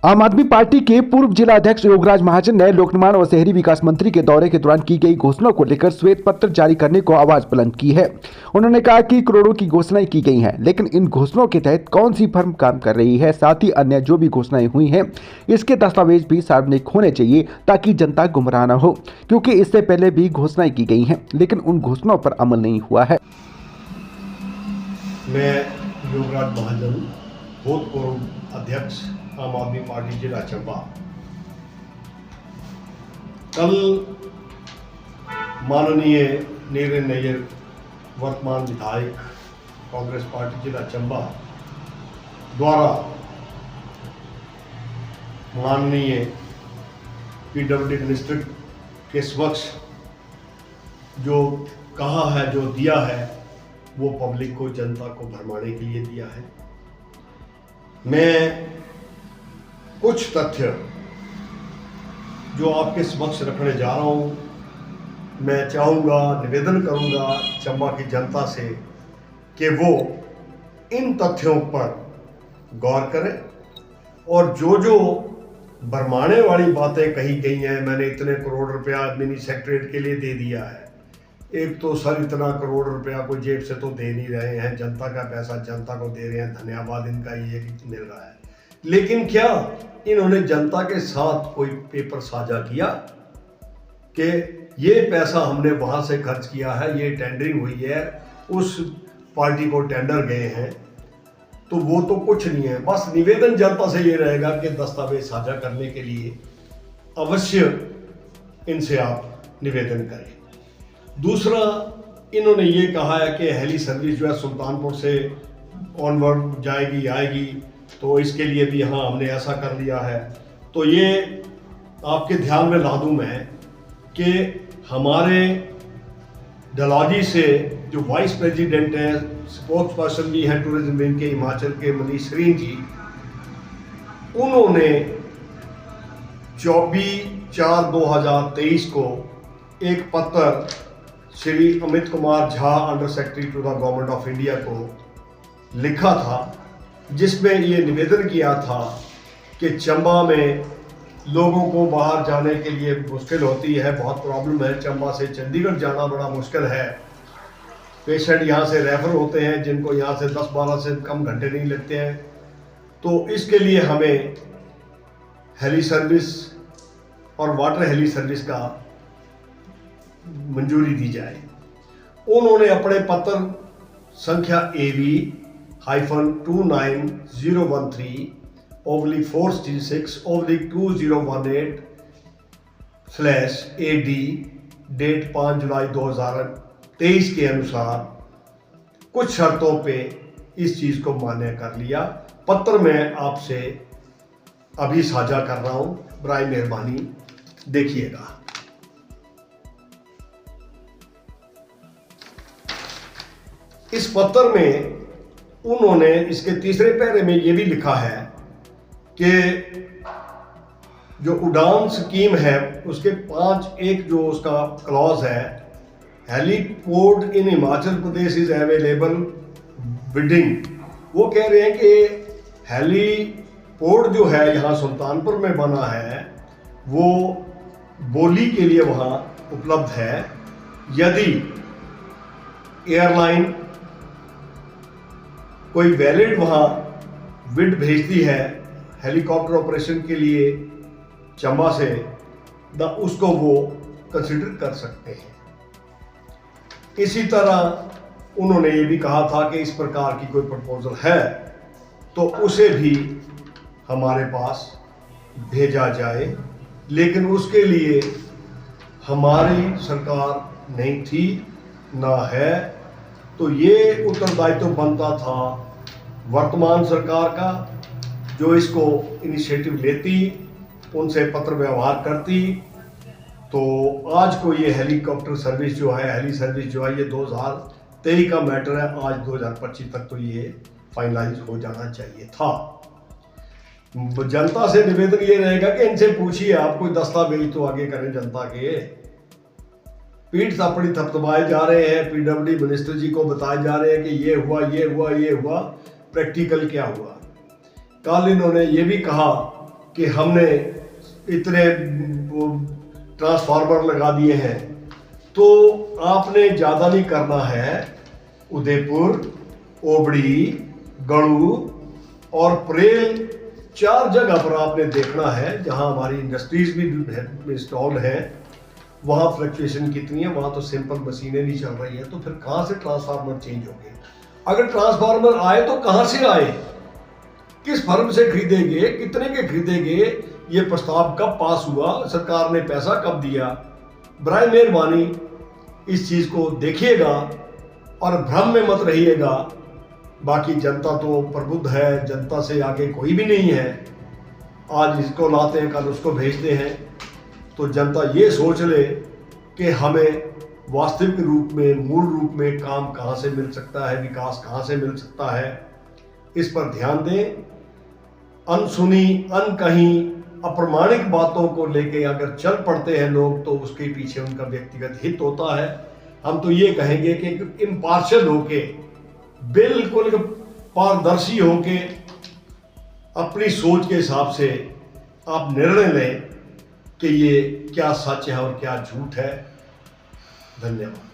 आम आदमी पार्टी के पूर्व जिला अध्यक्ष योगराज महाजन ने लोक निर्माण और शहरी विकास मंत्री के दौरे के दौरान की गई घोषणाओं को लेकर श्वेत पत्र जारी करने को आवाज बुलंद की है। उन्होंने कहा कि करोड़ों की घोषणाएं की गई हैं, लेकिन इन घोषणाओं के तहत कौन सी फर्म काम कर रही है, साथ ही अन्य जो भी घोषणाएं हुई हैं इसके दस्तावेज भी सार्वजनिक होने चाहिए ताकि जनता गुमराह न हो, क्योंकि इससे पहले भी घोषणाएं की गई हैं लेकिन उन घोषणाओं पर अमल नहीं हुआ है। मैं योगराज महाजन, भूतपूर्व अध्यक्ष आम आदमी पार्टी जिला चंबा। कल माननीय नीरज नैयर, वर्तमान विधायक कांग्रेस पार्टी जिला चंबा द्वारा माननीय पीडब्ल्यूडी मिनिस्टर के समक्ष जो कहा है, जो दिया है, वो पब्लिक को, जनता को भरमाने के लिए दिया है। मैं कुछ तथ्य जो आपके समक्ष रखने जा रहा हूं, मैं चाहूँगा, निवेदन करूँगा चंबा की जनता से कि वो इन तथ्यों पर गौर करें और जो जो भरमाने वाली बातें कही गई हैं, मैंने इतने करोड़ रुपया मिनी सेक्रेटरीट के लिए दे दिया है। एक तो सर इतना करोड़ रुपया कोई जेब से तो दे नहीं रहे हैं, जनता का पैसा जनता को दे रहे हैं, धन्यवाद इनका ये मिल रहा है। लेकिन क्या इन्होंने जनता के साथ कोई पेपर साझा किया कि ये पैसा हमने वहां से खर्च किया है, ये टेंडरिंग हुई है, उस पार्टी को टेंडर गए हैं? तो वो तो कुछ नहीं है। बस निवेदन जनता से ये रहेगा कि दस्तावेज साझा करने के लिए अवश्य इनसे आप निवेदन करें। दूसरा, इन्होंने ये कहा है कि हेली सर्विस जो है सुल्तानपुर से ऑनवर्ड जाएगी आएगी, तो इसके लिए भी हाँ हमने ऐसा कर लिया है। तो ये आपके ध्यान में ला दूं मैं कि हमारे डलहौजी से जो वाइस प्रेसिडेंट हैं, स्पोक्स पर्सन भी हैं टूरिज्म विंग के हिमाचल के, मनीष श्रीन जी, उन्होंने 24/4/2023 को एक पत्र Shri Amit Kumar Jha, under secretary to the Government of India को लिखा था, जिसमें ये निवेदन किया था कि चंबा में लोगों को बाहर जाने के लिए मुश्किल होती है, बहुत प्रॉब्लम है। चंबा से चंडीगढ़ जाना बड़ा मुश्किल है। पेशेंट यहाँ से रेफर होते हैं जिनको यहाँ से 10-12 से कम घंटे नहीं लगते हैं। तो इसके लिए हमें हेली सर्विस और वाटर हेली सर्विस का मंजूरी दी जाए। उन्होंने अपने पत्र संख्या AV-29016/2018/2018/AD डेट 5 जुलाई 2023 के अनुसार कुछ शर्तों पे इस चीज को मान्य कर लिया। पत्र मैं आपसे अभी साझा कर रहा हूं, बराए मेहरबानी देखिएगा। इस पत्र में उन्होंने इसके तीसरे पैरे में यह भी लिखा है कि जो उड़ान स्कीम है उसके 5(1) जो उसका क्लॉज है, heliport in Himachal Pradesh is available bidding, वो कह रहे हैं कि हेलीपोर्ट जो है यहाँ सुल्तानपुर में बना है वो बोली के लिए वहाँ उपलब्ध है। यदि एयरलाइन कोई वैलिड वहाँ बिड भेजती है हेलीकॉप्टर ऑपरेशन के लिए चंबा से, उसको वो कंसिडर कर सकते हैं। इसी तरह उन्होंने ये भी कहा था कि इस प्रकार की कोई प्रपोजल है तो उसे भी हमारे पास भेजा जाए, लेकिन उसके लिए हमारी सरकार नहीं थी ना है। तो ये उत्तरदायित्व बनता था वर्तमान सरकार का, जो इसको इनिशिएटिव लेती, उनसे पत्र व्यवहार करती। तो आज को ये हेलीकॉप्टर सर्विस जो है, हेली सर्विस जो है, ये 2023 का मैटर है। आज 2025 तक तो ये फाइनलाइज हो जाना चाहिए था। जनता से निवेदन ये रहेगा कि इनसे पूछिए, आप कोई दस्तावेज तो आगे करें जनता के। पीठ थपड़ी थपथपाए जा रहे हैं, पीडब्ल्यूडी मिनिस्टर जी को बताए जा रहे हैं कि ये हुआ, ये हुआ, ये हुआ, प्रैक्टिकल क्या हुआ। कल इन्होंने ये भी कहा कि हमने इतने ट्रांसफार्मर लगा दिए हैं, तो आपने ज़्यादा नहीं करना है। उदयपुर, ओबड़ी, गणू और परेल 4 जगह पर आपने देखना है जहां हमारी इंडस्ट्रीज भी इंस्टॉल्ड है। वहां फ्लक्चुएशन कितनी है, वहां तो सिंपल मशीनें नहीं चल रही हैं, तो फिर कहां से ट्रांसफार्मर चेंज होंगे? अगर ट्रांसफार्मर आए तो कहां से आए, किस फर्म से खरीदेंगे, कितने के खरीदेंगे, ये प्रस्ताव कब पास हुआ, सरकार ने पैसा कब दिया? बराए मेहरबानी इस चीज को देखिएगा और भ्रम में मत रहिएगा। बाकी जनता तो प्रबुद्ध है, जनता से आगे कोई भी नहीं है। आज इसको लाते हैं, कल उसको भेजते हैं। तो जनता ये सोच ले कि हमें वास्तविक रूप में, मूल रूप में काम कहाँ से मिल सकता है, विकास कहाँ से मिल सकता है, इस पर ध्यान दें। अनसुनी, अनकही, अप्रमाणिक बातों को लेके अगर चल पड़ते हैं लोग, तो उसके पीछे उनका व्यक्तिगत हित होता है। हम तो ये कहेंगे कि इम्पार्शियल होके, बिल्कुल पारदर्शी होके, अपनी सोच के हिसाब से आप निर्णय लें कि ये क्या सच है और क्या झूठ है। धन्यवाद।